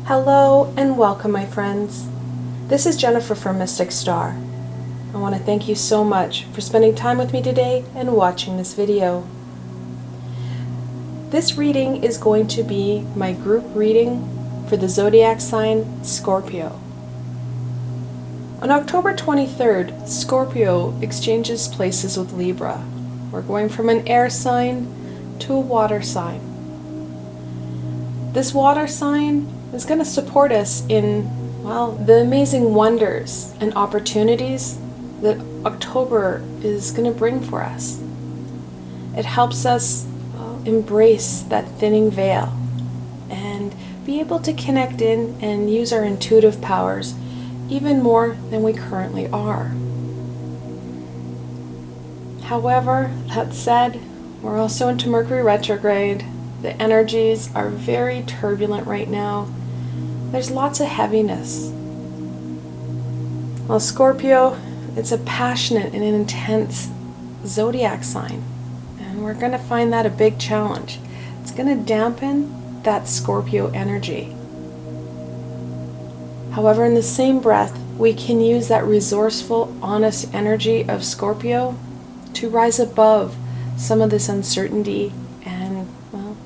Hello and welcome, my friends. This is Jennifer from Mystic Star. I want to thank you so much for spending time with me today and watching this video. This reading is going to be my group reading for the zodiac sign Scorpio. On October 23rd, Scorpio exchanges places with Libra. We're going from an air sign to a water sign. This water sign is going to support us in, well, the amazing wonders and opportunities that October is going to bring for us. It helps us embrace that thinning veil and be able to connect in and use our intuitive powers even more than we currently are. However, that said, we're also into Mercury Retrograde. The energies are very turbulent right now. There's lots of heaviness. Well, Scorpio, it's a passionate and an intense zodiac sign, and we're going to find that a big challenge. It's going to dampen that Scorpio energy. However, in the same breath, we can use that resourceful, honest energy of Scorpio to rise above some of this uncertainty and, well,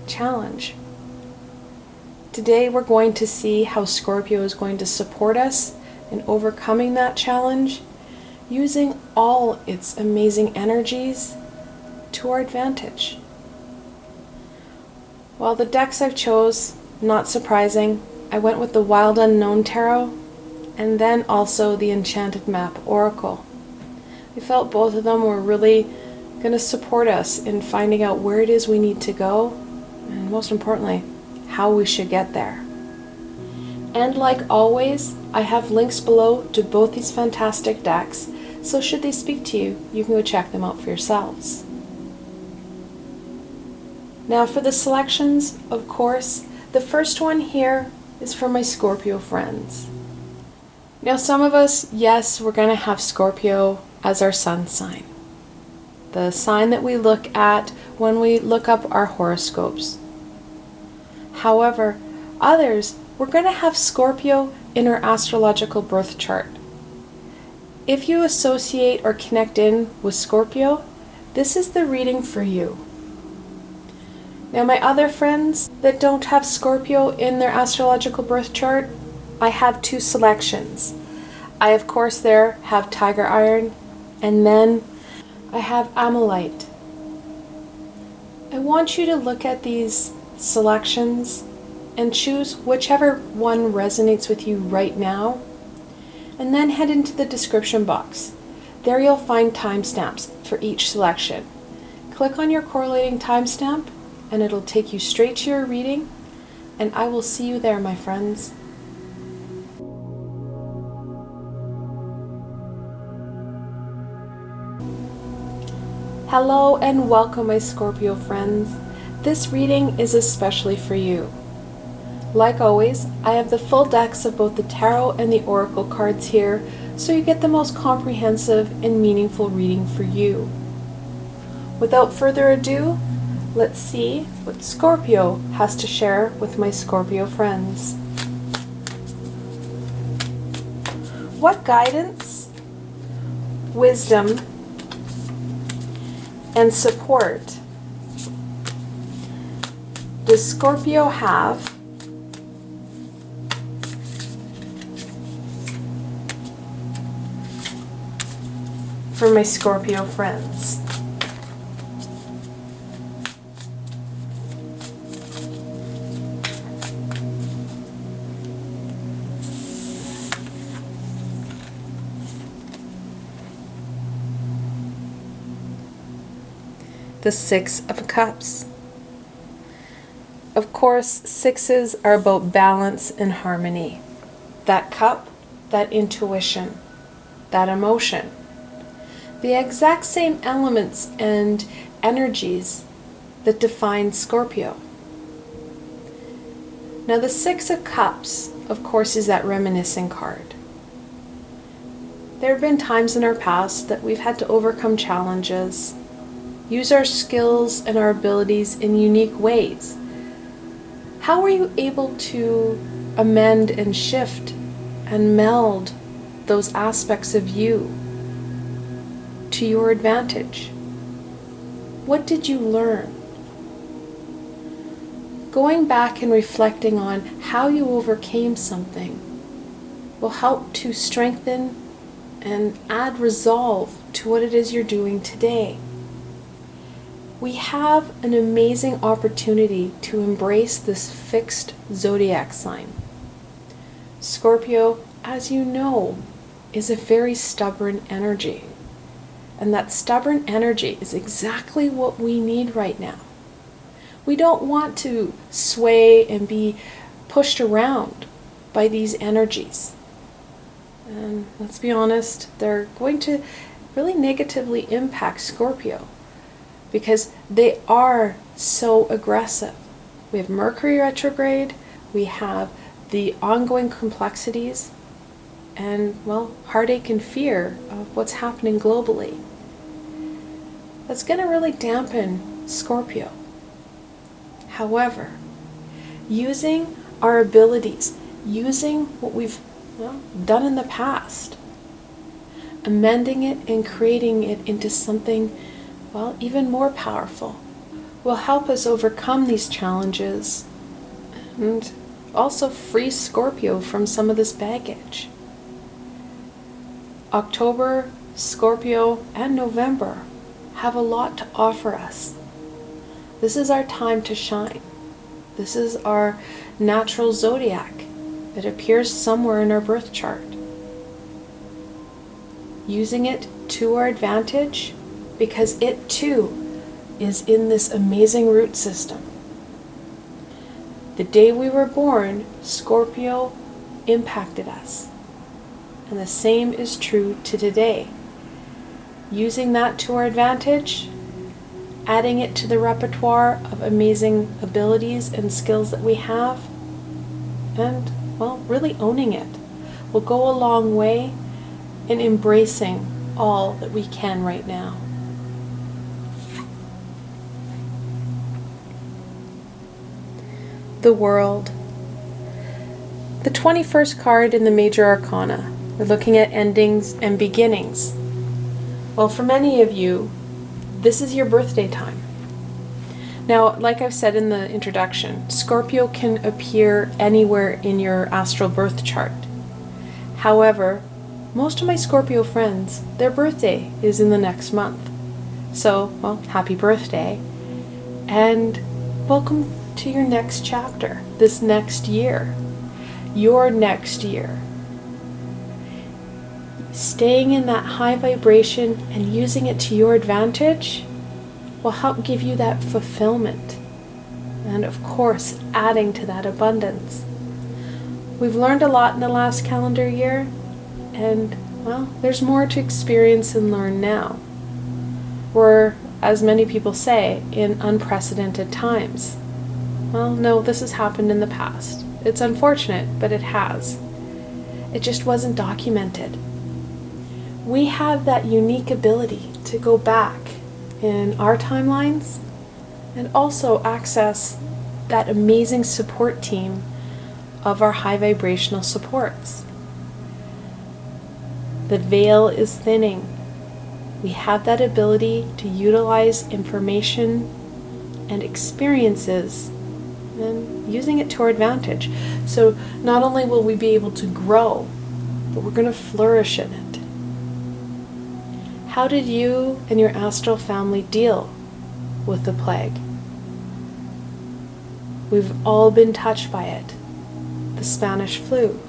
challenge. Today we're going to see how Scorpio is going to support us in overcoming that challenge, using all its amazing energies to our advantage. Well, the decks I've chose, not surprising, I went with the Wild Unknown Tarot and then also the Enchanted Map Oracle. I felt both of them were really going to support us in finding out where it is we need to go, and most importantly, how we should get there. And like always, I have links below to both these fantastic decks, so should they speak to you, you can go check them out for yourselves. Now for the selections, of course, the first one here is for my Scorpio friends. Now some of us, yes, we're going to have Scorpio as our sun sign, the sign that we look at when we look up our horoscopes. However, others, we're going to have Scorpio in our astrological birth chart. If you associate or connect in with Scorpio, this is the reading for you. Now my other friends that don't have Scorpio in their astrological birth chart, I have two selections. I, of course, there have Tiger Iron, and then I have Ammolite. I want you to look at these selections and choose whichever one resonates with you right now, and then head into the description box. There you'll find timestamps for each selection. Click on your correlating timestamp and it'll take you straight to your reading, and I will see you there, my friends. Hello and welcome, my Scorpio friends. This reading is especially for you. Like always, I have the full decks of both the tarot and the oracle cards here, so you get the most comprehensive and meaningful reading for you. Without further ado, let's see what Scorpio has to share with my Scorpio friends. What guidance, wisdom, and support does Scorpio have for my Scorpio friends? The Six of Cups. Of course, sixes are about balance and harmony. That cup, that intuition, that emotion. The exact same elements and energies that define Scorpio. Now the Six of Cups, of course, is that reminiscing card. There have been times in our past that we've had to overcome challenges, use our skills and our abilities in unique ways. How were you able to amend and shift and meld those aspects of you to your advantage? What did you learn? Going back and reflecting on how you overcame something will help to strengthen and add resolve to what it is you're doing today. We have an amazing opportunity to embrace this fixed zodiac sign. Scorpio, as you know, is a very stubborn energy. And that stubborn energy is exactly what we need right now. We don't want to sway and be pushed around by these energies. And let's be honest, they're going to really negatively impact Scorpio because they are so aggressive. We have Mercury Retrograde, we have the ongoing complexities, and, well, heartache and fear of what's happening globally. That's going to really dampen Scorpio. However, using our abilities, using what we've done in the past, amending it and creating it into something, well, even more powerful, will help us overcome these challenges and also free Scorpio from some of this baggage. October, Scorpio, and November have a lot to offer us. This is our time to shine. This is our natural zodiac that appears somewhere in our birth chart. Using it to our advantage because it too is in this amazing root system. The day we were born, Scorpio impacted us. And the same is true to today. Using that to our advantage, adding it to the repertoire of amazing abilities and skills that we have, and, well, really owning it will go a long way in embracing all that we can right now. The World. The 21st card in the Major Arcana. We're looking at endings and beginnings. Well, for many of you, this is your birthday time. Now, like I've said in the introduction, Scorpio can appear anywhere in your astral birth chart. However, most of my Scorpio friends, their birthday is in the next month. So, well, happy birthday. And welcome to your next chapter, this next year, your next year. Staying in that high vibration and using it to your advantage will help give you that fulfillment. And of course, adding to that abundance. We've learned a lot in the last calendar year, and, well, there's more to experience and learn now. We're, as many people say, in unprecedented times. Well, no, this has happened in the past. It's unfortunate, but it has. It just wasn't documented. We have that unique ability to go back in our timelines and also access that amazing support team of our high vibrational supports. The veil is thinning. We have that ability to utilize information and experiences and using it to our advantage. So not only will we be able to grow, but we're going to flourish in it. How did you and your astral family deal with the plague? We've all been touched by it. The Spanish flu.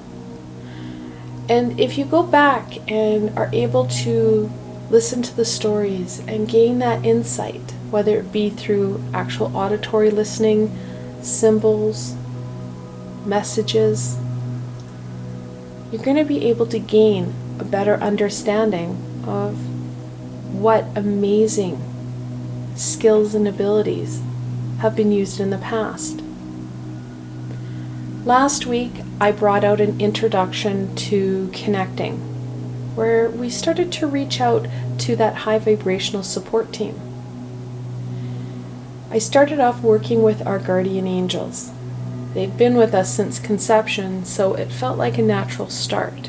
And if you go back and are able to listen to the stories and gain that insight, whether it be through actual auditory listening, symbols, messages, you're going to be able to gain a better understanding of what amazing skills and abilities have been used in the past. Last week, I brought out an introduction to connecting, where we started to reach out to that high vibrational support team. I started off working with our guardian angels, They've been with us since conception, so it felt like a natural start.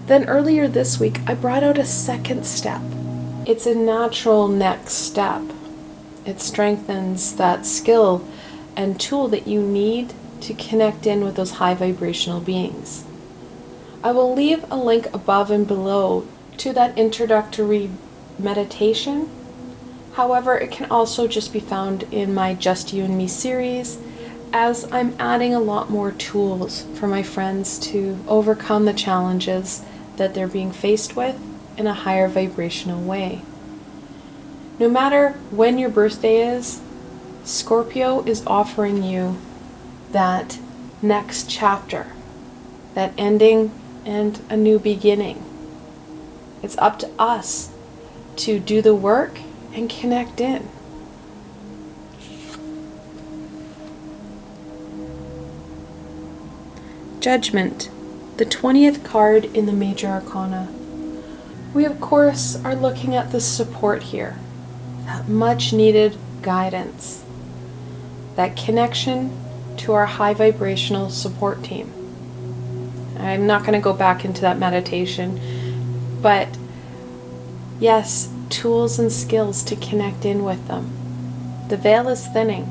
Then earlier this week, I brought out a second step. It's a natural next step. It strengthens that skill and tool that you need to connect in with those high vibrational beings. I will leave a link above and below to that introductory meditation. However, it can also just be found in my Just You and Me series, as I'm adding a lot more tools for my friends to overcome the challenges that they're being faced with in a higher vibrational way. No matter when your birthday is, Scorpio is offering you that next chapter, that ending and a new beginning. It's up to us to do the work and connect in. Judgment, the 20th card in the Major Arcana. We of course are looking at the support here, that much needed guidance, that connection to our high vibrational support team. I'm not going to go back into that meditation, but yes, tools and skills to connect in with them. The veil is thinning.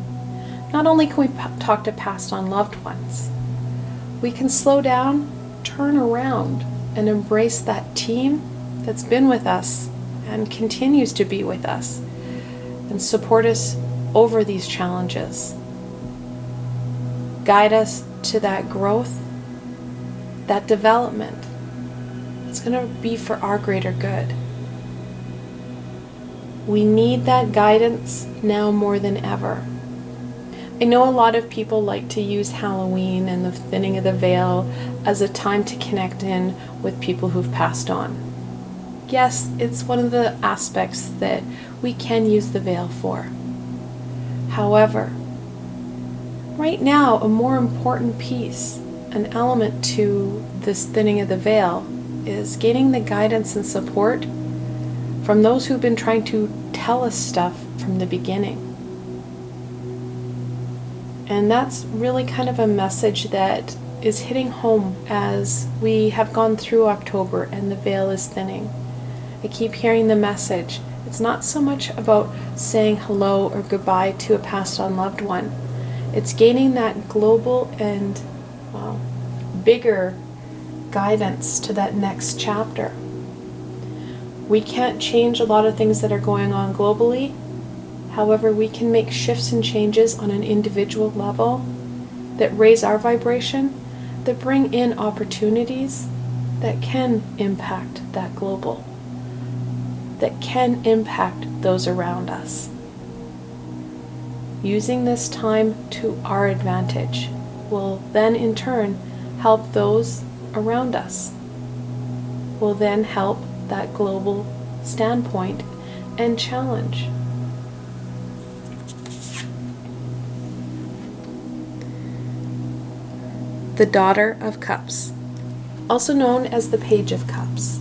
Not only can we talk to past unloved ones, we can slow down, turn around, and embrace that team that's been with us and continues to be with us and support us over these challenges. Guide us to that growth, that development. It's going to be for our greater good. We need that guidance now more than ever. I know a lot of people like to use Halloween and the thinning of the veil as a time to connect in with people who've passed on. Yes, it's one of the aspects that we can use the veil for. However, right now, a more important piece, an element to this thinning of the veil, is gaining the guidance and support from those who've been trying to tell us stuff from the beginning. And that's really kind of a message that is hitting home as we have gone through October and the veil is thinning. I keep hearing the message. It's not so much about saying hello or goodbye to a past unloved one. It's gaining that global and bigger guidance to that next chapter. We can't change a lot of things that are going on globally. However, we can make shifts and changes on an individual level that raise our vibration, that bring in opportunities that can impact that global, that can impact those around us. Using this time to our advantage will then in turn help those around us, will then help that global standpoint and challenge. The Daughter of Cups, also known as the Page of Cups.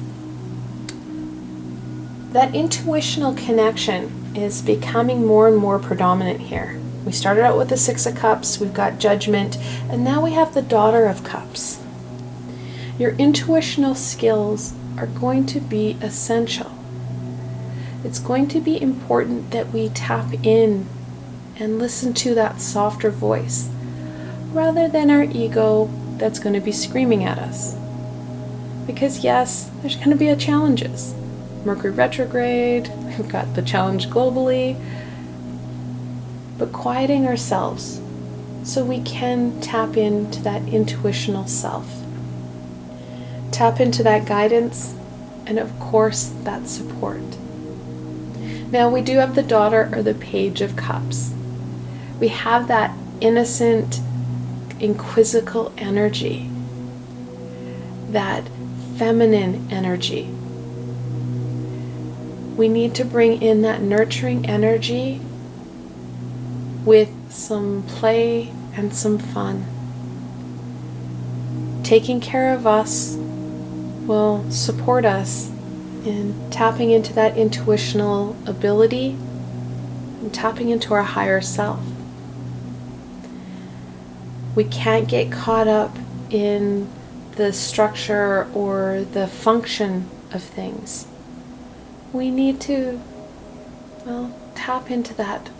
That intuitional connection is becoming more and more predominant here. We started out with the Six of Cups, we've got Judgment, and now we have the Daughter of Cups. Your intuitional skills are going to be essential. It's going to be important that we tap in and listen to that softer voice, rather than our ego that's going to be screaming at us. Because yes, there's going to be challenges. Mercury Retrograde, we've got the challenge globally, but quieting ourselves so we can tap into that intuitional self. Tap into that guidance and of course that support. Now we do have the Daughter or the Page of Cups. We have that innocent, inquisitive energy, that feminine energy. We need to bring in that nurturing energy with some play and some fun. Taking care of us will support us in tapping into that intuitional ability and tapping into our higher self. We can't get caught up in the structure or the function of things. We need to, well, tap into that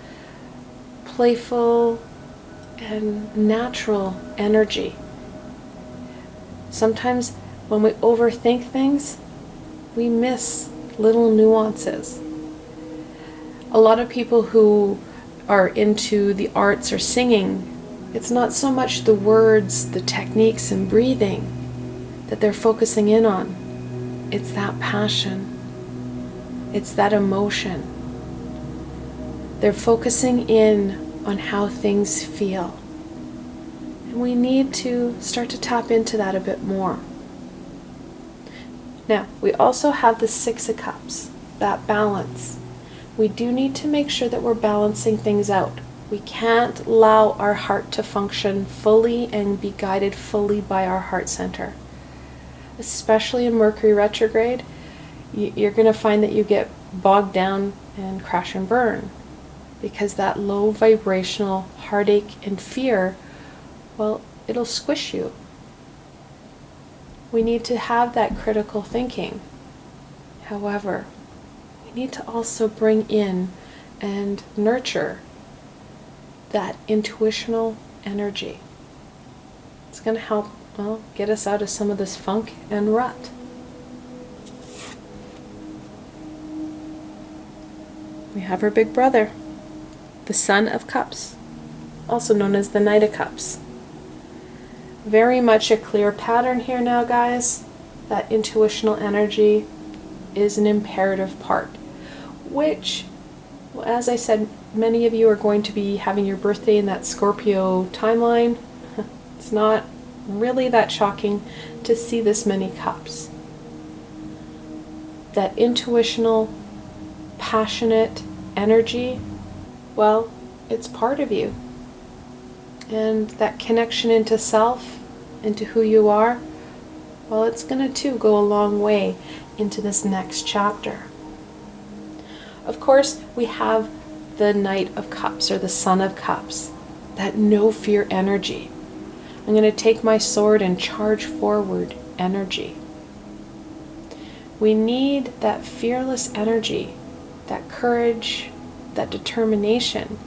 playful and natural energy. Sometimes when we overthink things, we miss little nuances. A lot of people who are into the arts or singing, it's not so much the words, the techniques and breathing that they're focusing in on. It's that passion. It's that emotion. They're focusing in on how things feel. And we need to start to tap into that a bit more. Now, we also have the Six of Cups, that balance. We do need to make sure that we're balancing things out. We can't allow our heart to function fully and be guided fully by our heart center. Especially in Mercury Retrograde, you're going to find that you get bogged down and crash and burn. Because that low vibrational heartache and fear, well, it'll squish you. We need to have that critical thinking. However, we need to also bring in and nurture that intuitional energy. It's going to help, well, get us out of some of this funk and rut. We have our big brother, the Son of Cups, also known as the Knight of Cups. Very much a clear pattern here now, guys. That intuitional energy is an imperative part, which, well, as I said, many of you are going to be having your birthday in that Scorpio timeline. It's not really that shocking to see this many cups. That intuitional, passionate energy, well, it's part of you. And that connection into self, into who you are, well, it's going to too go a long way into this next chapter. Of course, we have the Knight of Cups, or the Son of Cups, that no fear energy. I'm going to take my sword and charge forward energy. We need that fearless energy, that courage, that determination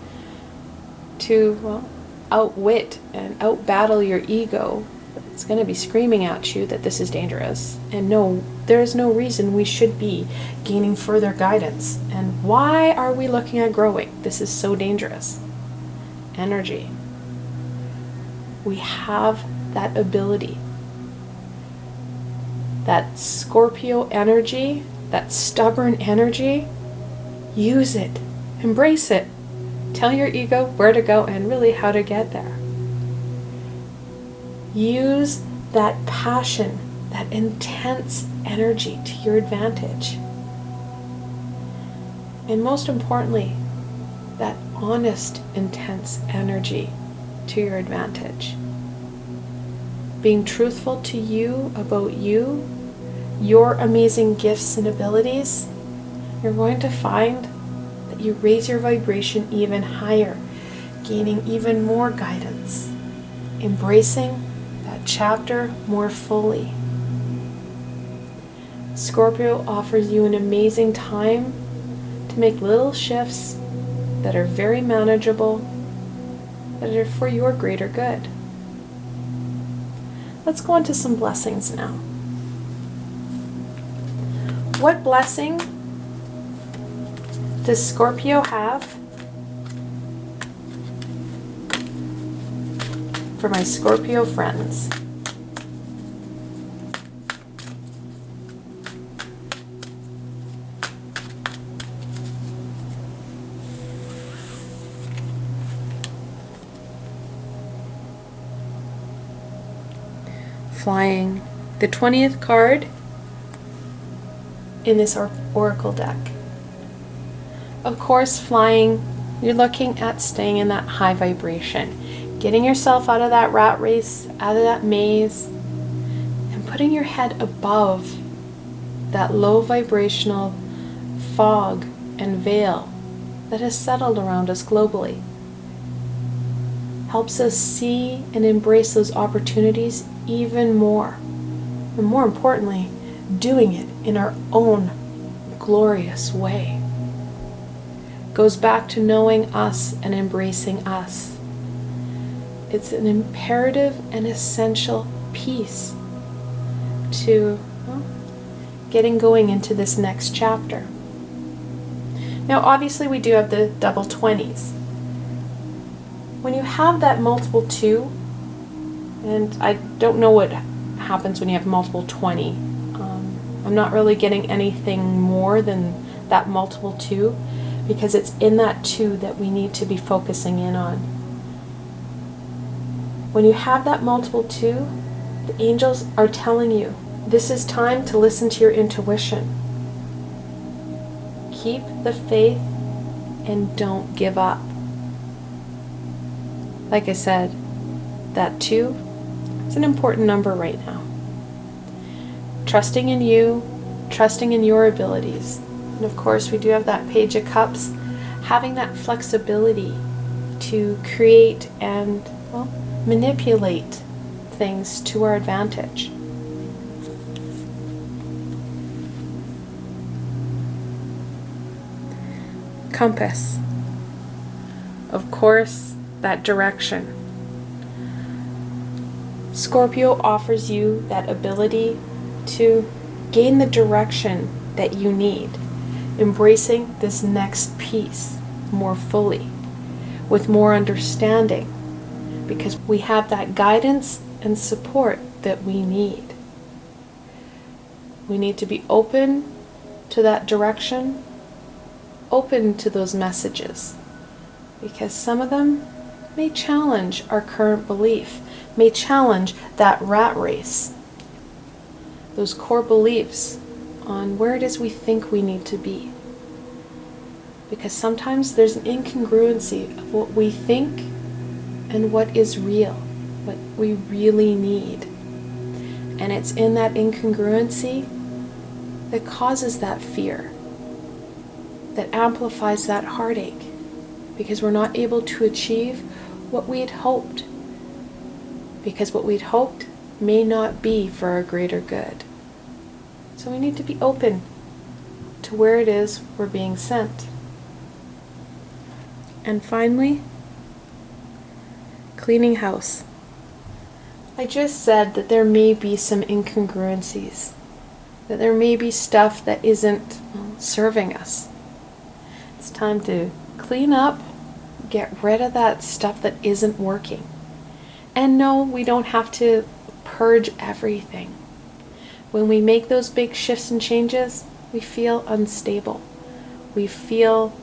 to, well, outwit and outbattle your ego. It's going to be screaming at you that this is dangerous. And no, there is no reason we should be gaining further guidance. And why are we looking at growing? This is so dangerous. Energy. We have that ability. That Scorpio energy, that stubborn energy, use it. Embrace it. Tell your ego where to go and really how to get there. Use that passion, that intense energy to your advantage. And most importantly, that honest, intense energy to your advantage. Being truthful to you about you, your amazing gifts and abilities, you're going to find that you raise your vibration even higher, gaining even more guidance, embracing that chapter more fully. Scorpio offers you an amazing time to make little shifts that are very manageable, that are for your greater good. Let's go on to some blessings now. What blessing does Scorpio have for my Scorpio friends? Flying, the 20th card in this oracle deck. Of course, flying, you're looking at staying in that high vibration, getting yourself out of that rat race, out of that maze, and putting your head above that low vibrational fog and veil that has settled around us globally. helps us see and embrace those opportunities even more. And more importantly, doing it in our own glorious way. Goes back to knowing us and embracing us. It's an imperative and essential piece to getting going into this next chapter. Now obviously we do have the double 20s. When you have that multiple 2, and I don't know what happens when you have multiple 20. I'm not really getting anything more than that multiple 2, because it's in that 2 that we need to be focusing in on. When you have that multiple 2, the angels are telling you, this is time to listen to your intuition. Keep the faith and don't give up. Like I said, that 2 is an important number right now. Trusting in you, trusting in your abilities. And of course, we do have that Page of Cups, having that flexibility to create and, manipulate things to our advantage. Compass. Of course, that direction. Scorpio offers you that ability to gain the direction that you need, embracing this next piece more fully, with more understanding, because we have that guidance and support that we need. We need to be open to that direction, open to those messages, because some of them may challenge our current belief, may challenge that rat race, those core beliefs on where it is we think we need to be. Because sometimes there's an incongruency of what we think and what is real, what we really need. And it's in that incongruency that causes that fear, that amplifies that heartache, because we're not able to achieve what we had hoped, because what we'd hoped may not be for our greater good. So we need to be open to where it is we're being sent. And finally, cleaning house. I just said that there may be some incongruencies, that there may be stuff that isn't serving us. It's time to clean up, get rid of that stuff that isn't working. And no, we don't have to purge everything. When we make those big shifts and changes, we feel unstable. We feel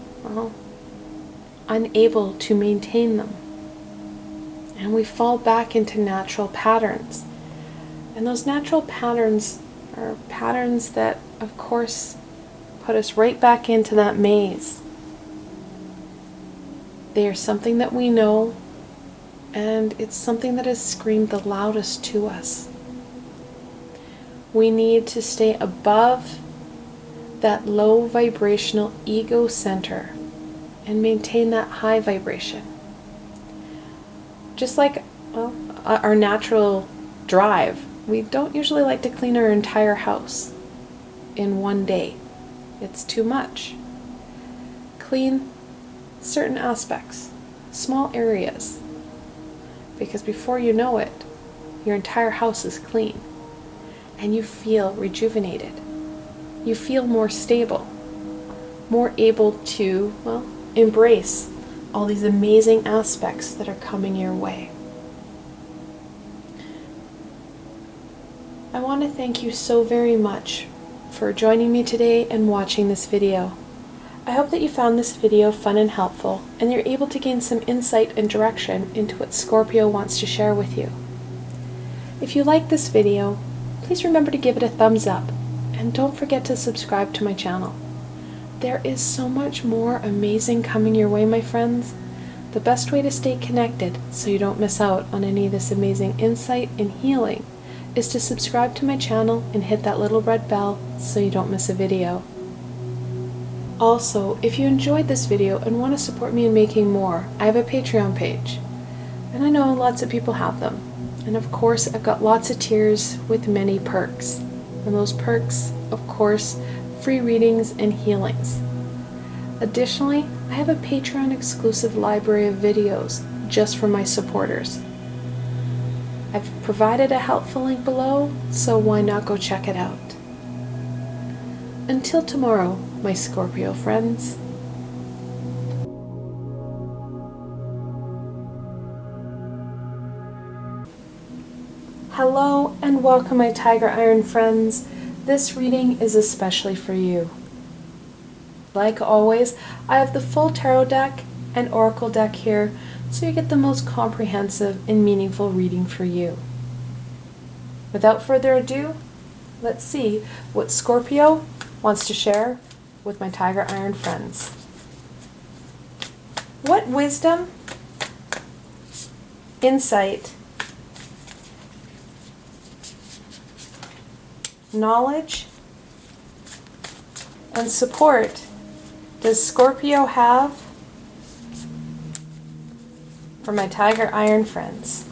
unable to maintain them. And we fall back into natural patterns. And those natural patterns are patterns that, of course, put us right back into that maze. They are something that we know, and it's something that has screamed the loudest to us. We need to stay above that low vibrational ego center and maintain that high vibration. Just like our natural drive, we don't usually like to clean our entire house in one day. It's too much. Clean certain aspects, small areas, because before you know it, your entire house is clean and you feel rejuvenated. You feel more stable, more able to, embrace all these amazing aspects that are coming your way. I want to thank you so very much for joining me today and watching this video. I hope that you found this video fun and helpful, and you're able to gain some insight and direction into what Scorpio wants to share with you. If you like this video, please remember to give it a thumbs up, and don't forget to subscribe to my channel. There is so much more amazing coming your way, my friends. The best way to stay connected so you don't miss out on any of this amazing insight and healing is to subscribe to my channel and hit that little red bell so you don't miss a video. Also, if you enjoyed this video and want to support me in making more, I have a Patreon page. And I know lots of people have them. And of course, I've got lots of tiers with many perks. And those perks, of course, free readings and healings. Additionally, I have a Patreon exclusive library of videos just for my supporters. I've provided a helpful link below, so why not go check it out? Until tomorrow, my Scorpio friends. Hello and welcome, my Tiger Iron friends. This reading is especially for you. Like always, I have the full tarot deck and oracle deck here, so you get the most comprehensive and meaningful reading for you. Without further ado, let's see what Scorpio wants to share with my Tiger Iron friends. What wisdom, insight, knowledge, and support does Scorpio have for my Tiger Iron friends?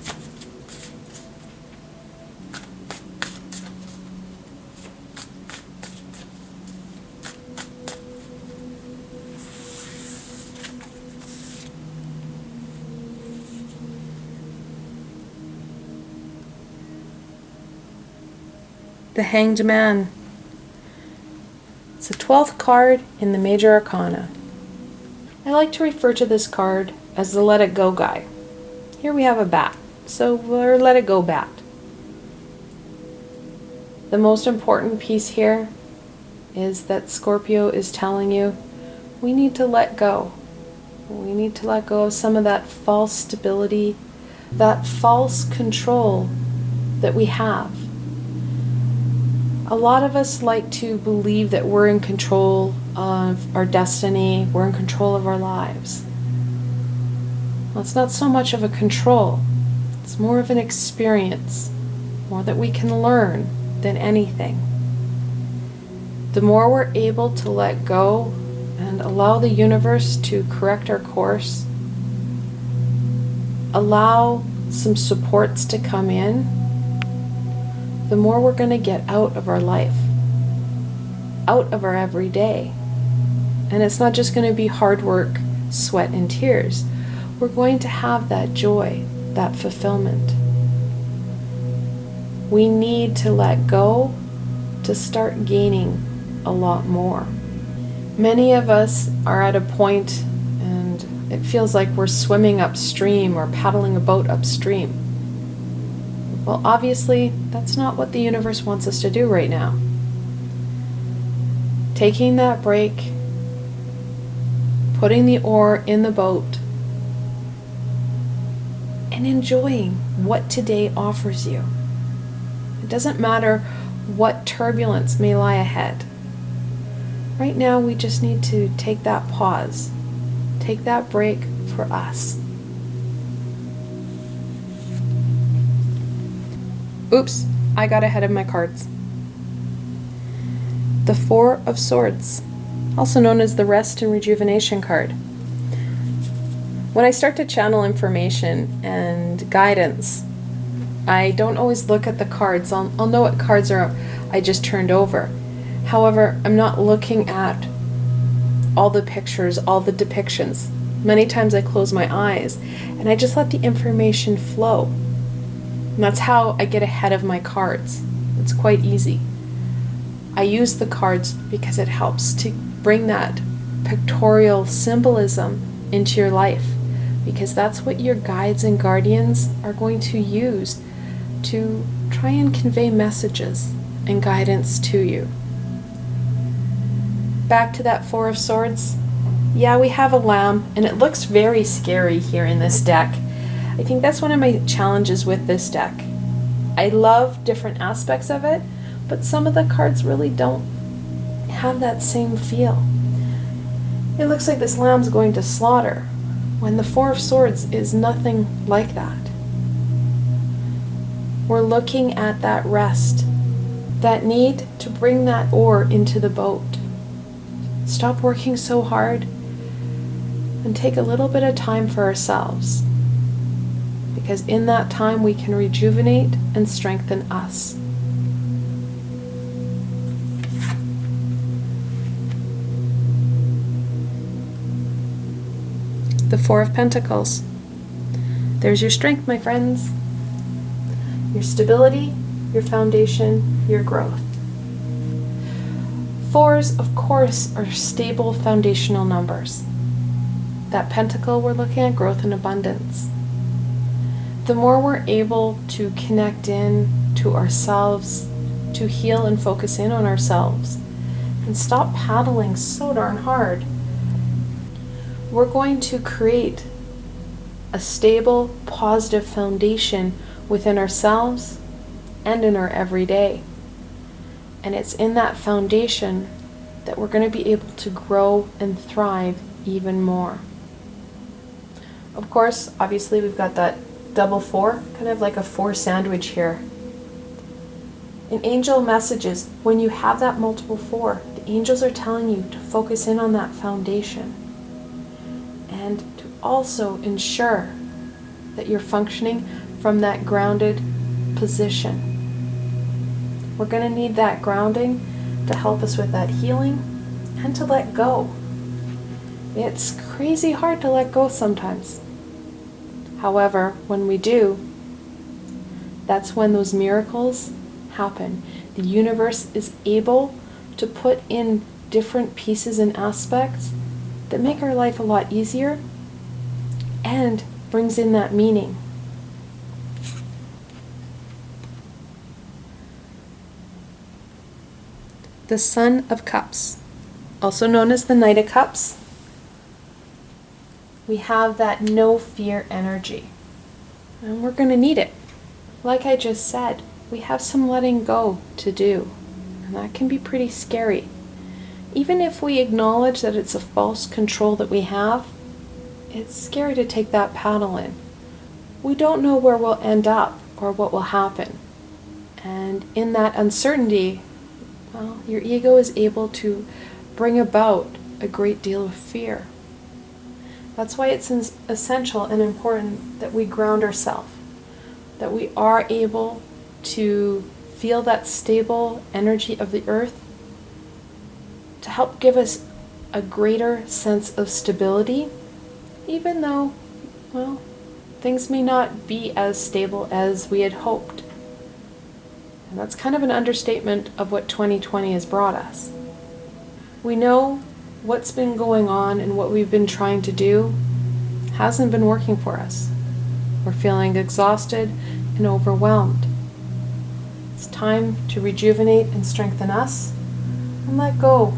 The Hanged Man. It's the 12th card in the Major Arcana. I like to refer to this card as the Let It Go guy. Here we have a bat, so we're Let It Go bat. The most important piece here is that Scorpio is telling you we need to let go. We need to let go of some of that false stability, that false control that we have. A lot of us like to believe that we're in control of our destiny, we're in control of our lives. Well, it's not so much of a control, it's more of an experience, more that we can learn than anything. The more we're able to let go and allow the universe to correct our course, allow some supports to come in, the more we're going to get out of our life, out of our everyday. And it's not just going to be hard work, sweat, and tears. We're going to have that joy, that fulfillment. We need to let go to start gaining a lot more. Many of us are at a point and it feels like we're swimming upstream or paddling a boat upstream. Well, obviously, that's not what the universe wants us to do right now. Taking that break, putting the oar in the boat, and enjoying what today offers you. It doesn't matter what turbulence may lie ahead. Right now, we just need to take that pause, take that break for us. Oops, I got ahead of my cards. The Four of Swords, also known as the Rest and Rejuvenation card. When I start to channel information and guidance, I don't always look at the cards. I'll know what cards are I just turned over. However, I'm not looking at all the pictures, all the depictions. Many times I close my eyes and I just let the information flow. And that's how I get ahead of my cards. It's quite easy. I use the cards because it helps to bring that pictorial symbolism into your life, because that's what your guides and guardians are going to use to try and convey messages and guidance to you. Back to that Four of Swords. Yeah, we have a lamb, and it looks very scary here in this deck. I think that's one of my challenges with this deck. I love different aspects of it, but some of the cards really don't have that same feel. It looks like this lamb's going to slaughter, when the Four of Swords is nothing like that. We're looking at that rest, that need to bring that oar into the boat. Stop working so hard and take a little bit of time for ourselves. because in that time we can rejuvenate and strengthen us. The Four of Pentacles. There's your strength, my friends. Your stability, your foundation, your growth. Fours, of course, are stable foundational numbers. That pentacle, we're looking at growth and abundance. The more we're able to connect in to ourselves, to heal and focus in on ourselves, and stop paddling so darn hard, we're going to create a stable, positive foundation within ourselves and in our everyday. And it's in that foundation that we're going to be able to grow and thrive even more. Of course, obviously we've got that double four, kind of like a four sandwich here. In angel messages, when you have that multiple four, the angels are telling you to focus in on that foundation and to also ensure that you're functioning from that grounded position. We're going to need that grounding to help us with that healing and to let go. It's crazy hard to let go sometimes. However, when we do, that's when those miracles happen. The universe is able to put in different pieces and aspects that make our life a lot easier and brings in that meaning. The Son of Cups, also known as the Knight of Cups. We have that no fear energy, and we're going to need it. Like I just said, we have some letting go to do, and that can be pretty scary. Even if we acknowledge that it's a false control that we have, it's scary to take that paddle in. We don't know where we'll end up or what will happen. And in that uncertainty, well, your ego is able to bring about a great deal of fear. That's why it's essential and important that we ground ourselves, that we are able to feel that stable energy of the earth to help give us a greater sense of stability, even though, well, things may not be as stable as we had hoped. And that's kind of an understatement of what 2020 has brought us. We know what's been going on and what we've been trying to do hasn't been working for us. We're feeling exhausted and overwhelmed. It's time to rejuvenate and strengthen us and let go,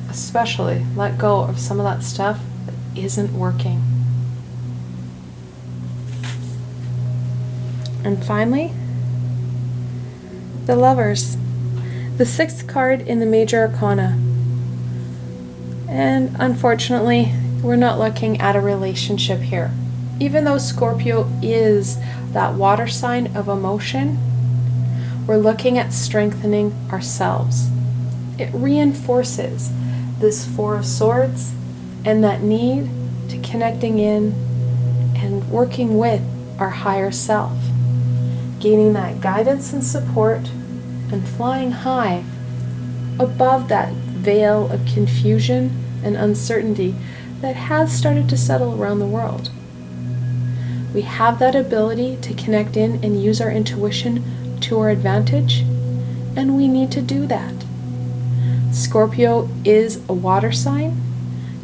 especially let go of some of that stuff that isn't working. And finally, the Lovers, the sixth card in the Major Arcana. And unfortunately, we're not looking at a relationship here. Even though Scorpio is that water sign of emotion, we're looking at strengthening ourselves. It reinforces this Four of Swords and that need to connecting in and working with our higher self, gaining that guidance and support and flying high above that veil of confusion and uncertainty that has started to settle around the world. We have that ability to connect in and use our intuition to our advantage, and we need to do that. Scorpio is a water sign.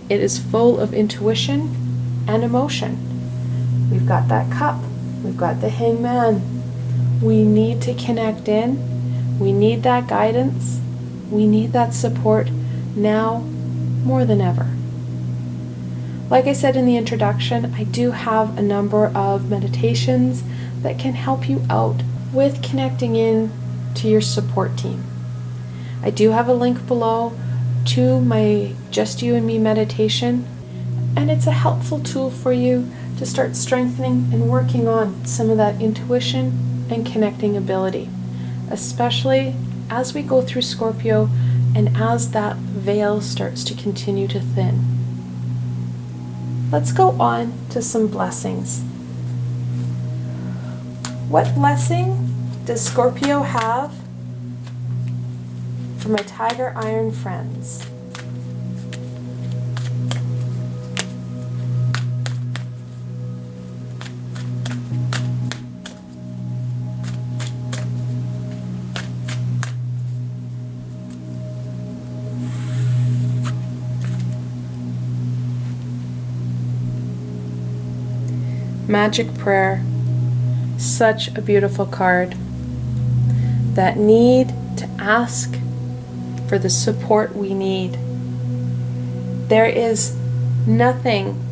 It is full of intuition and emotion. We've got that Cup. We've got the Hangman. We need to connect in. We need that guidance. We need that support now more than ever. Like I said in the introduction, I do have a number of meditations that can help you out with connecting in to your support team. I do have a link below to my Just You and Me meditation, and it's a helpful tool for you to start strengthening and working on some of that intuition and connecting ability, especially as we go through Scorpio and as that veil starts to continue to thin. Let's go on to some blessings. What blessing does Scorpio have for my Tiger Iron friends? Magic Prayer. Such a beautiful card. That need to ask for the support we need. There is nothing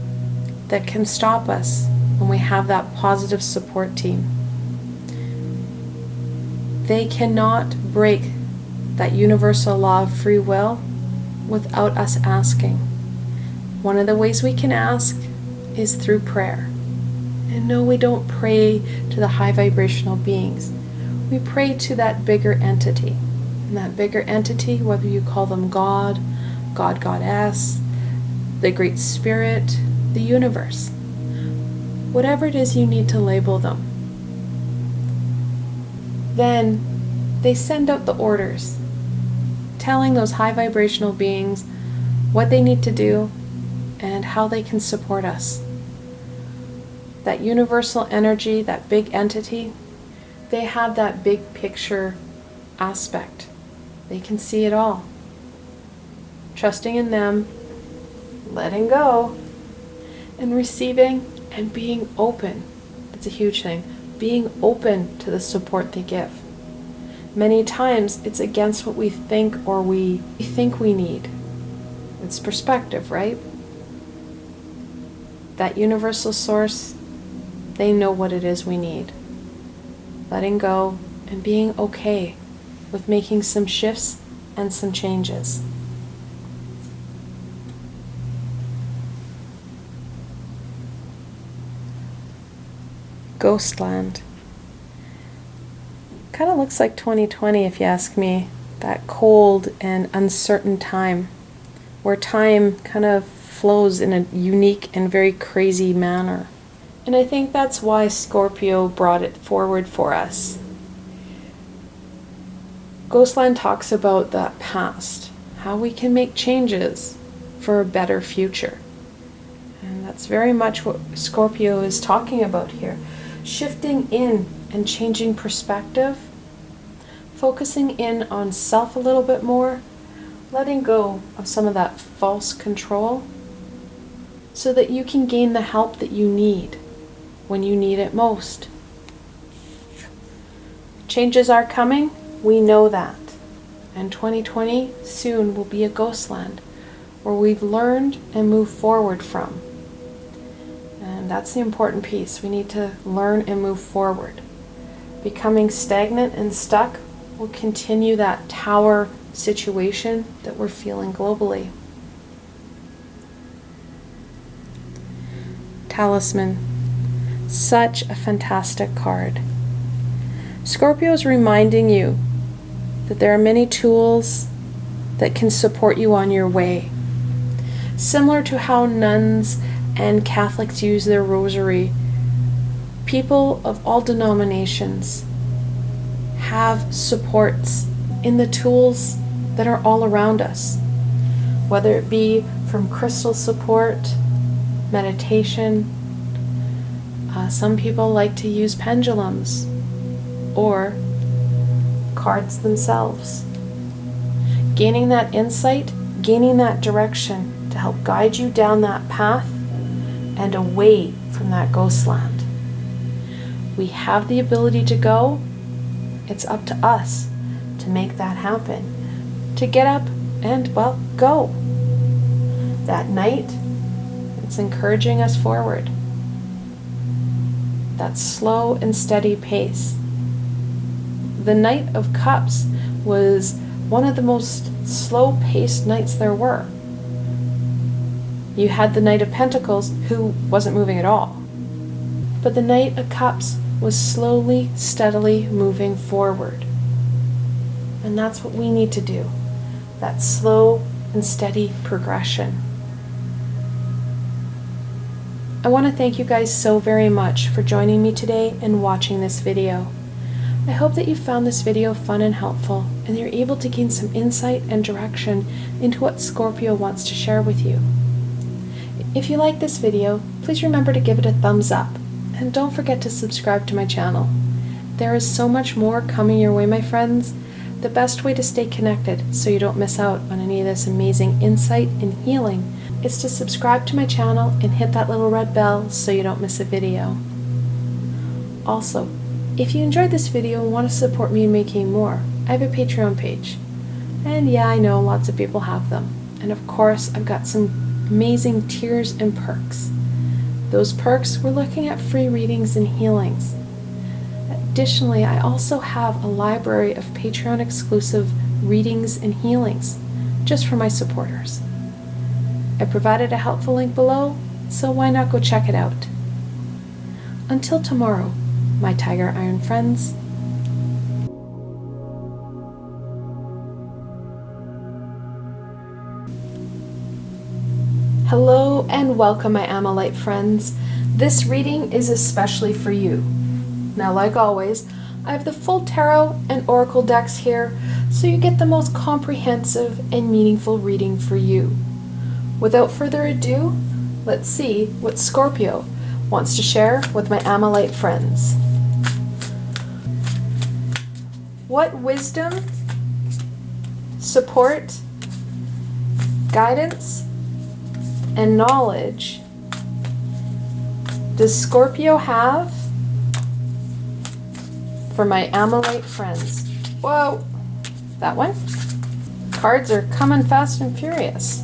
that can stop us when we have that positive support team. They cannot break that universal law of free will without us asking. One of the ways we can ask is through prayer. And no, we don't pray to the high vibrational beings. We pray to that bigger entity. And that bigger entity, whether you call them God, God, Goddess, the Great Spirit, the universe, whatever it is you need to label them. Then they send out the orders, telling those high vibrational beings what they need to do and how they can support us. That universal energy, that big entity, they have that big picture aspect. They can see it all. Trusting in them, letting go, and receiving and being open. It's a huge thing. Being open to the support they give. Many times it's against what we think or we think we need. It's perspective, right? That universal source, they know what it is we need. Letting go and being okay with making some shifts and some changes. Ghostland. Kind of looks like 2020 if you ask me. That cold and uncertain time where time kind of flows in a unique and very crazy manner. And I think that's why Scorpio brought it forward for us. Ghostland talks about that past, how we can make changes for a better future. And that's very much what Scorpio is talking about here. Shifting in and changing perspective, focusing in on self a little bit more, letting go of some of that false control so that you can gain the help that you need when you need it most. Changes are coming, we know that. And 2020 soon will be a ghostland where we've learned and moved forward from. And that's the important piece. We need to learn and move forward. Becoming stagnant and stuck will continue that tower situation that we're feeling globally. Talisman. Such a fantastic card. Scorpio is reminding you that there are many tools that can support you on your way. Similar to how nuns and Catholics use their rosary, people of all denominations have supports in the tools that are all around us, whether it be from crystal support, meditation. Some people like to use pendulums or cards themselves. Gaining that insight, gaining that direction to help guide you down that path and away from that ghostland. We have the ability to go. It's up to us to make that happen. To get up and, well, go. That knight, it's encouraging us forward. That slow and steady pace. The Knight of Cups was one of the most slow-paced knights there were. You had the Knight of Pentacles, who wasn't moving at all. But the Knight of Cups was slowly, steadily moving forward. And that's what we need to do. That slow and steady progression. I want to thank you guys so very much for joining me today and watching this video. I hope that you found this video fun and helpful, and you're able to gain some insight and direction into what Scorpio wants to share with you. If you like this video, please remember to give it a thumbs up, and don't forget to subscribe to my channel. There is so much more coming your way, my friends. The best way to stay connected so you don't miss out on any of this amazing insight and healing is to subscribe to my channel and hit that little red bell so you don't miss a video. Also, if you enjoyed this video and want to support me in making more, I have a Patreon page. And yeah, I know lots of people have them. And of course, I've got some amazing tiers and perks. Those perks, we're looking at free readings and healings. Additionally, I also have a library of Patreon exclusive readings and healings just for my supporters. I provided a helpful link below, so why not go check it out? Until tomorrow, my Tiger Iron friends. Hello and welcome, my Ammolite friends. This reading is especially for you. Now, like always, I have the full tarot and oracle decks here, so you get the most comprehensive and meaningful reading for you. Without further ado, let's see what Scorpio wants to share with my Ammolite friends. What wisdom, support, guidance, and knowledge does Scorpio have for my Ammolite friends? Whoa, that one? Cards are coming fast and furious.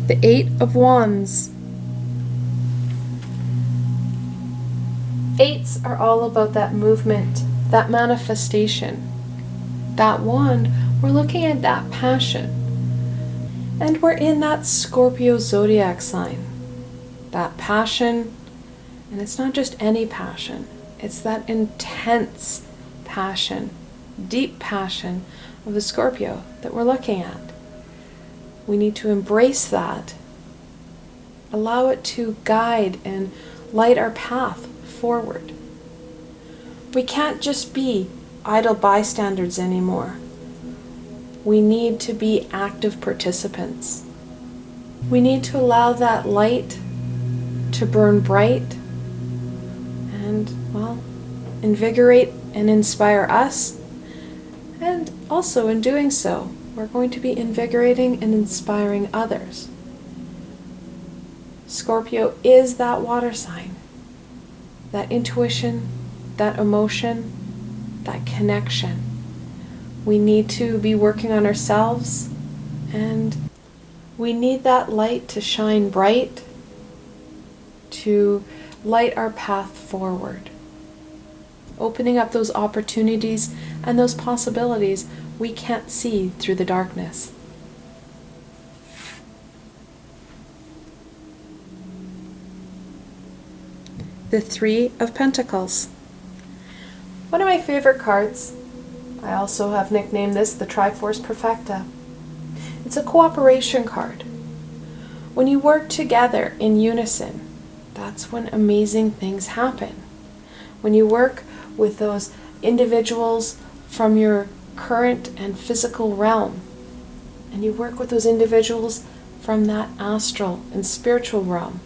The Eight of Wands. Eights are all about that movement, that manifestation. That wand, we're looking at that passion. And we're in that Scorpio zodiac sign. That passion, and it's not just any passion, it's that intense passion, deep passion of the Scorpio that we're looking at. We need to embrace that, allow it to guide and light our path forward. We can't just be idle bystanders anymore. We need to be active participants. We need to allow that light to burn bright and, well, invigorate and inspire us. And also in doing so, we're going to be invigorating and inspiring others. Scorpio is that water sign, that intuition, that emotion, that connection. We need to be working on ourselves, and we need that light to shine bright, to light our path forward, opening up those opportunities and those possibilities we can't see through the darkness. The Three of Pentacles. One of my favorite cards. I also have nicknamed this the Triforce Perfecta. It's a cooperation card. When you work together in unison, that's when amazing things happen. When you work with those individuals from your current and physical realm, and you work with those individuals from that astral and spiritual realm,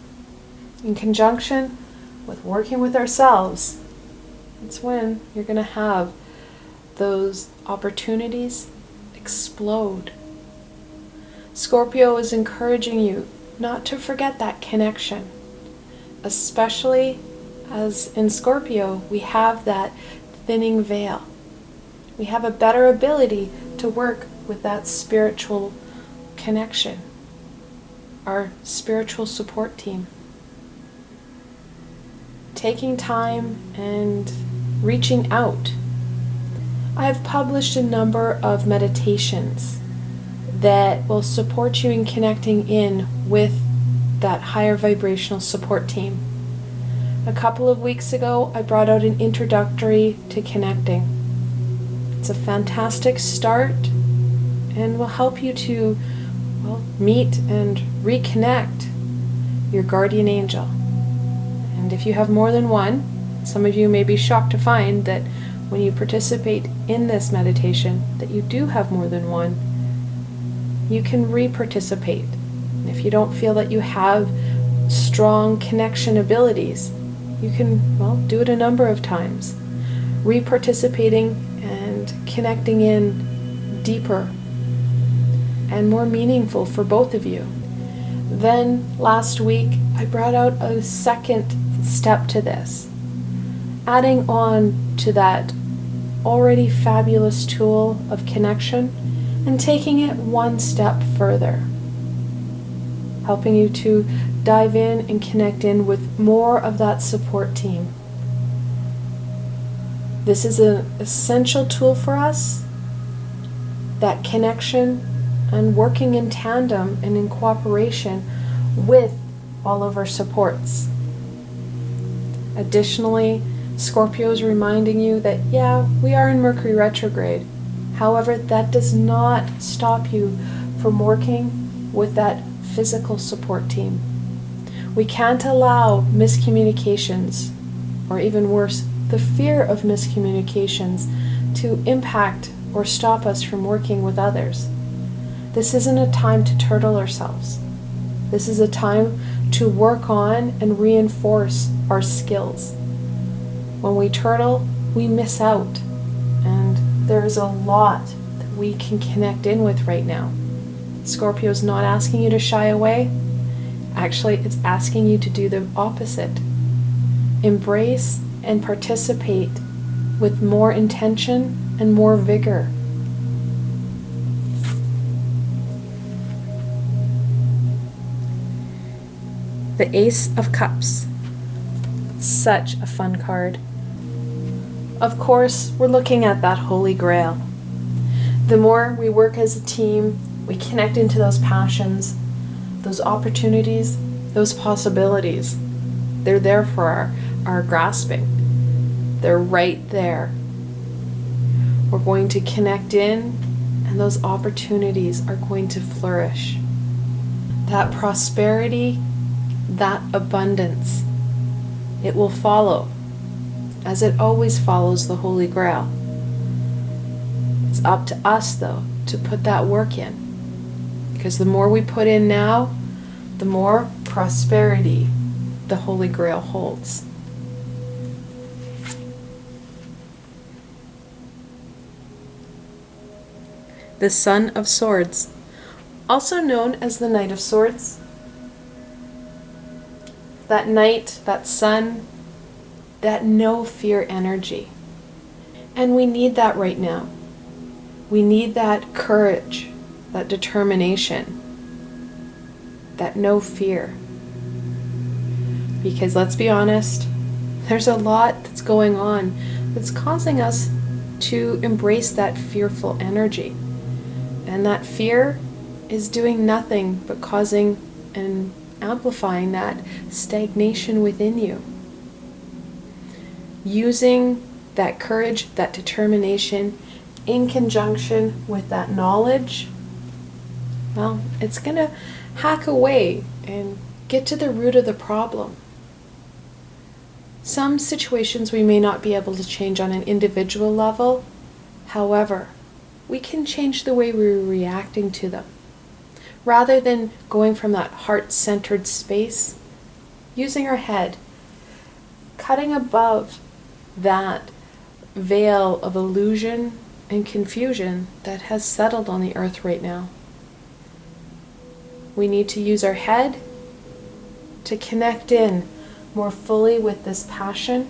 in conjunction with working with ourselves, it's when you're going to have those opportunities explode. Scorpio is encouraging you not to forget that connection, especially as in Scorpio we have that thinning veil. We have a better ability to work with that spiritual connection, our spiritual support team. Taking time and reaching out. I have published a number of meditations that will support you in connecting in with that higher vibrational support team. A couple of weeks ago, I brought out an introductory to connecting. It's a fantastic start and will help you to, meet and reconnect your guardian angel. And if you have more than one, some of you may be shocked to find that when you participate in this meditation, that you do have more than one. You can re-participate. And if you don't feel that you have strong connection abilities, you can, do it a number of times. Re-participating and connecting in deeper and more meaningful for both of you. Then last week, I brought out a second step to this, adding on to that already fabulous tool of connection and taking it one step further, helping you to dive in and connect in with more of that support team. This is an essential tool for us, that connection and working in tandem and in cooperation with all of our supports. Additionally, Scorpio is reminding you that, we are in Mercury Retrograde. However, that does not stop you from working with that physical support team. We can't allow miscommunications, or even worse, the fear of miscommunications, to impact or stop us from working with others. This isn't a time to turtle ourselves. This is a time to work on and reinforce our skills. When we turtle, we miss out, and there is a lot that we can connect in with right now. Scorpio is not asking you to shy away. Actually, it's asking you to do the opposite. Embrace and participate with more intention and more vigor. The Ace of Cups. Such a fun card. Of course, we're looking at that Holy Grail. The more we work as a team, we connect into those passions, those opportunities, those possibilities. They're there for our grasping. They're right there. We're going to connect in, and those opportunities are going to flourish. That prosperity, that abundance, it will follow, as it always follows the Holy Grail. It's up to us, though, to put that work in. Because the more we put in now, the more prosperity the Holy Grail holds. The Son of Swords, also known as the Knight of Swords. That knight, that sun, that no fear energy. And we need that right now. We need that courage, that determination, that no fear. Because let's be honest, there's a lot that's going on that's causing us to embrace that fearful energy. And that fear is doing nothing but causing and amplifying that stagnation within you. Using that courage, that determination, in conjunction with that knowledge, it's going to hack away and get to the root of the problem. Some situations we may not be able to change on an individual level. However, we can change the way we're reacting to them. Rather than going from that heart-centered space, using our head, cutting above that veil of illusion and confusion that has settled on the earth right now. We need to use our head to connect in more fully with this passion,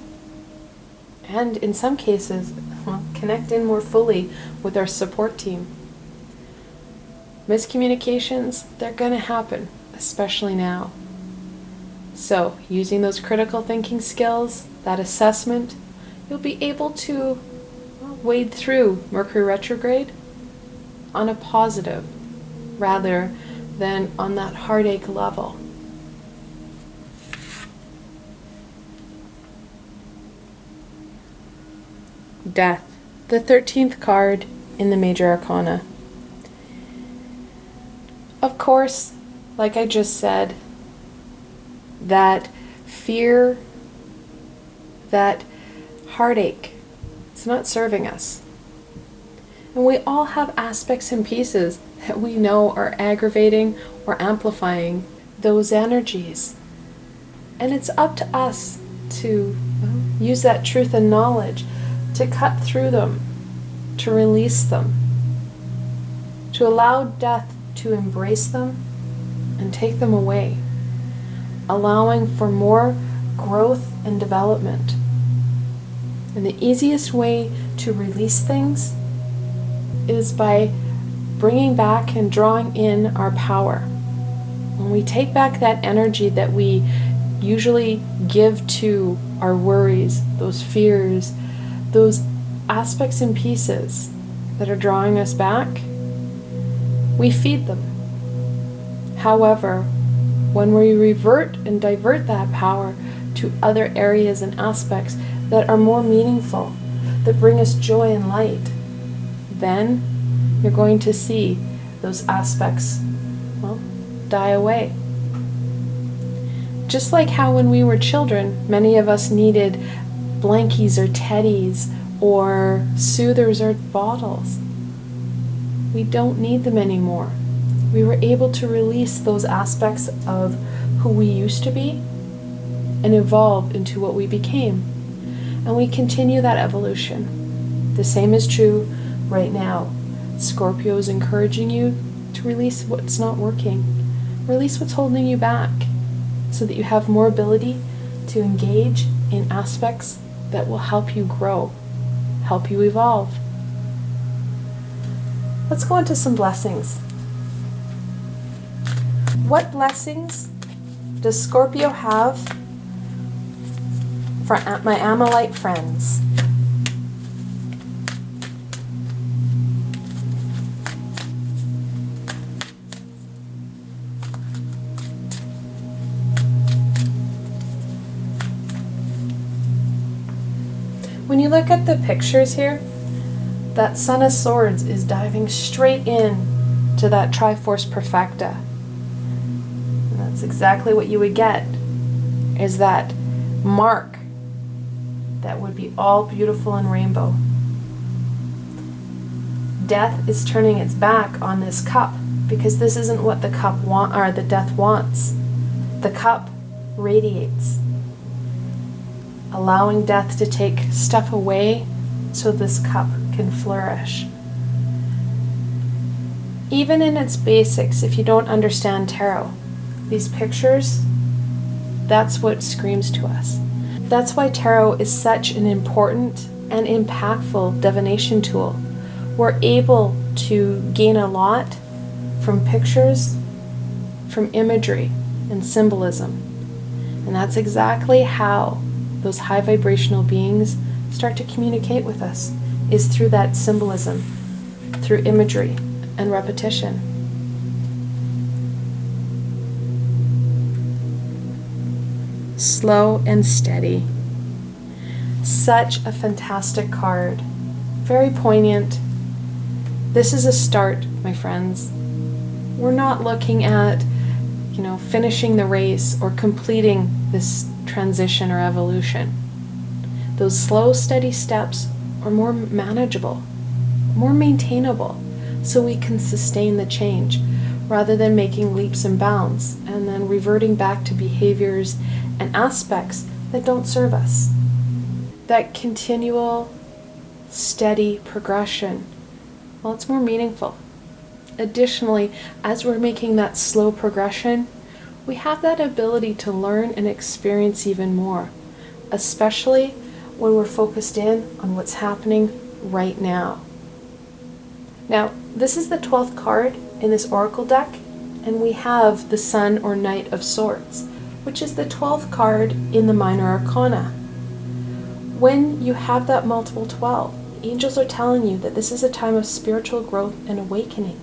and in some cases, connect in more fully with our support team. Miscommunications, they're going to happen, especially now. So, using those critical thinking skills, that assessment, you'll be able to wade through Mercury Retrograde on a positive, rather than on that heartache level. Death, the 13th card in the Major Arcana. Of course, like I just said, that fear, that heartache, it's not serving us. And we all have aspects and pieces that we know are aggravating or amplifying those energies. And it's up to us to use that truth and knowledge to cut through them, to release them, to allow death to embrace them and take them away, allowing for more growth and development. And the easiest way to release things is by bringing back and drawing in our power. When we take back that energy that we usually give to our worries, those fears, those aspects and pieces that are drawing us back, we feed them. However, when we revert and divert that power to other areas and aspects that are more meaningful, that bring us joy and light, then you're going to see those aspects, die away. Just like how when we were children, many of us needed blankies or teddies or soothers or bottles. We don't need them anymore. We were able to release those aspects of who we used to be and evolve into what we became. And we continue that evolution. The same is true right now. Scorpio is encouraging you to release what's not working. Release what's holding you back so that you have more ability to engage in aspects that will help you grow, help you evolve. Let's go into some blessings. What blessings does Scorpio have for my Ammolite friends? When you look at the pictures here, that Son of Swords is diving straight in to that Triforce Perfecta. And that's exactly what you would get, is that mark that would be all beautiful and rainbow. Death is turning its back on this cup because this isn't what the cup the death wants. The cup radiates, allowing death to take stuff away so this cup can flourish. Even in its basics, if you don't understand tarot, these pictures, that's what screams to us. That's why tarot is such an important and impactful divination tool. We're able to gain a lot from pictures, from imagery and symbolism. And that's exactly how those high vibrational beings start to communicate with us, is through that symbolism, through imagery and repetition. Slow and steady. Such a fantastic card. Very poignant. This is a start, my friends. We're not looking at, finishing the race or completing this transition or evolution. Those slow, steady steps are more manageable, more maintainable, so we can sustain the change rather than making leaps and bounds and then reverting back to behaviors and aspects that don't serve us. That continual, steady progression, well, it's more meaningful. Additionally, as we're making that slow progression, we have that ability to learn and experience even more, especially when we're focused in on what's happening right now. Now, this is the 12th card in this Oracle deck, and we have the Sun or Knight of Swords, which is the 12th card in the Minor Arcana. When you have that multiple 12, angels are telling you that this is a time of spiritual growth and awakening,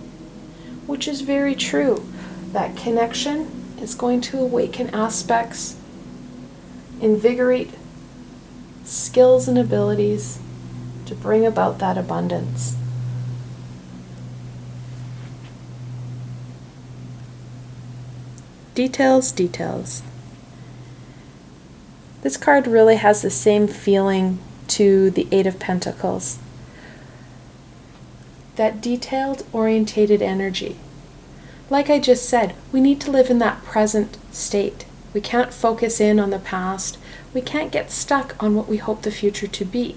which is very true. That connection is going to awaken aspects, invigorate skills and abilities, to bring about that abundance. Details, details. This card really has the same feeling to the Eight of Pentacles. That detailed, orientated energy. Like I just said, we need to live in that present state. We can't focus in on the past. We can't get stuck on what we hope the future to be.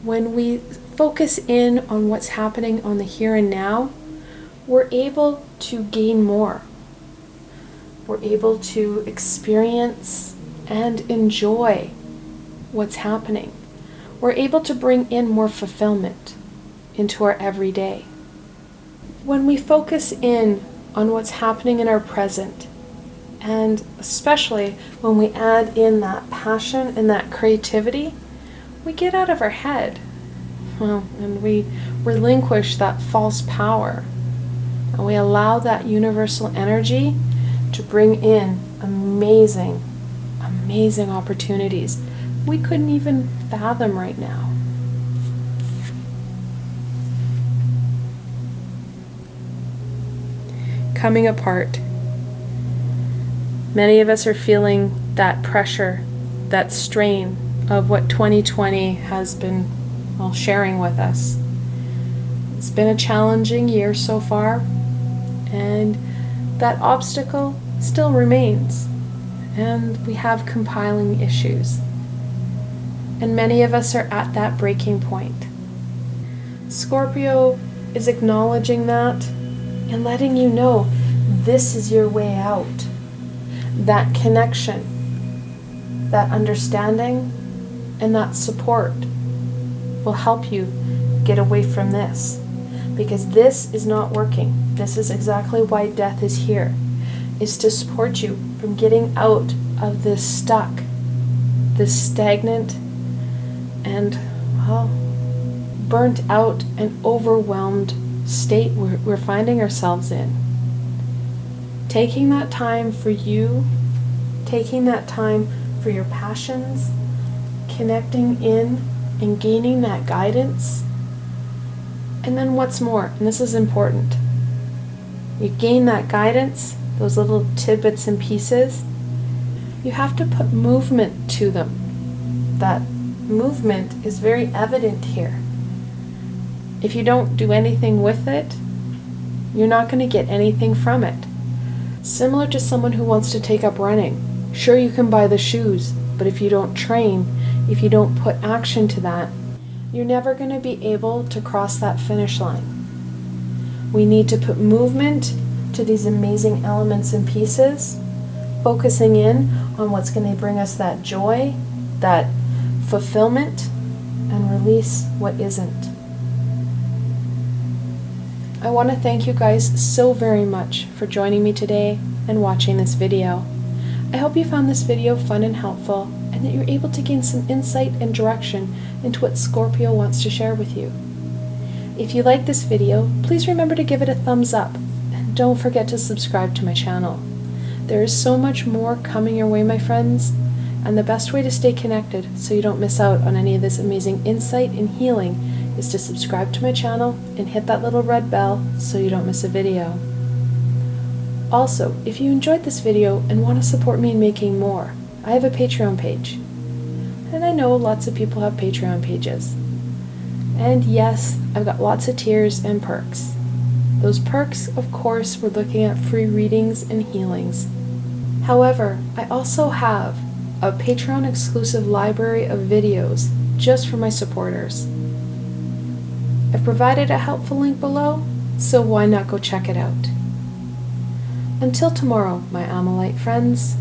When we focus in on what's happening on the here and now, we're able to gain more. We're able to experience and enjoy what's happening. We're able to bring in more fulfillment into our everyday. When we focus in on what's happening in our present, and especially when we add in that passion and that creativity, we get out of our head. And we relinquish that false power. And we allow that universal energy to bring in amazing, amazing opportunities we couldn't even fathom right now. Coming apart. Many of us are feeling that pressure, that strain of what 2020 has been, sharing with us. It's been a challenging year so far, and that obstacle still remains, and we have compiling issues. And many of us are at that breaking point. Scorpio is acknowledging that and letting you know this is your way out. That connection, that understanding, and that support will help you get away from this. Because this is not working. This is exactly why death is here. Is to support you from getting out of this stuck, this stagnant, and, burnt out and overwhelmed state we're finding ourselves in. Taking that time for you, taking that time for your passions, connecting in and gaining that guidance. And then what's more, and this is important, you gain that guidance, those little tidbits and pieces, you have to put movement to them. That movement is very evident here. If you don't do anything with it, you're not going to get anything from it. Similar to someone who wants to take up running. Sure, you can buy the shoes, but if you don't train, if you don't put action to that, you're never going to be able to cross that finish line. We need to put movement to these amazing elements and pieces, focusing in on what's going to bring us that joy, that fulfillment, and release what isn't. I want to thank you guys so very much for joining me today and watching this video. I hope you found this video fun and helpful, and that you're able to gain some insight and direction into what Scorpio wants to share with you. If you like this video, please remember to give it a thumbs up, and don't forget to subscribe to my channel. There is so much more coming your way, my friends, and the best way to stay connected so you don't miss out on any of this amazing insight and healing is to subscribe to my channel and hit that little red bell so you don't miss a video. Also, if you enjoyed this video and want to support me in making more, I have a Patreon page. And I know lots of people have Patreon pages. And yes, I've got lots of tiers and perks. Those perks, of course, we're looking at free readings and healings. However, I also have a Patreon exclusive library of videos just for my supporters. I've provided a helpful link below, so why not go check it out? Until tomorrow, my Ammolite friends,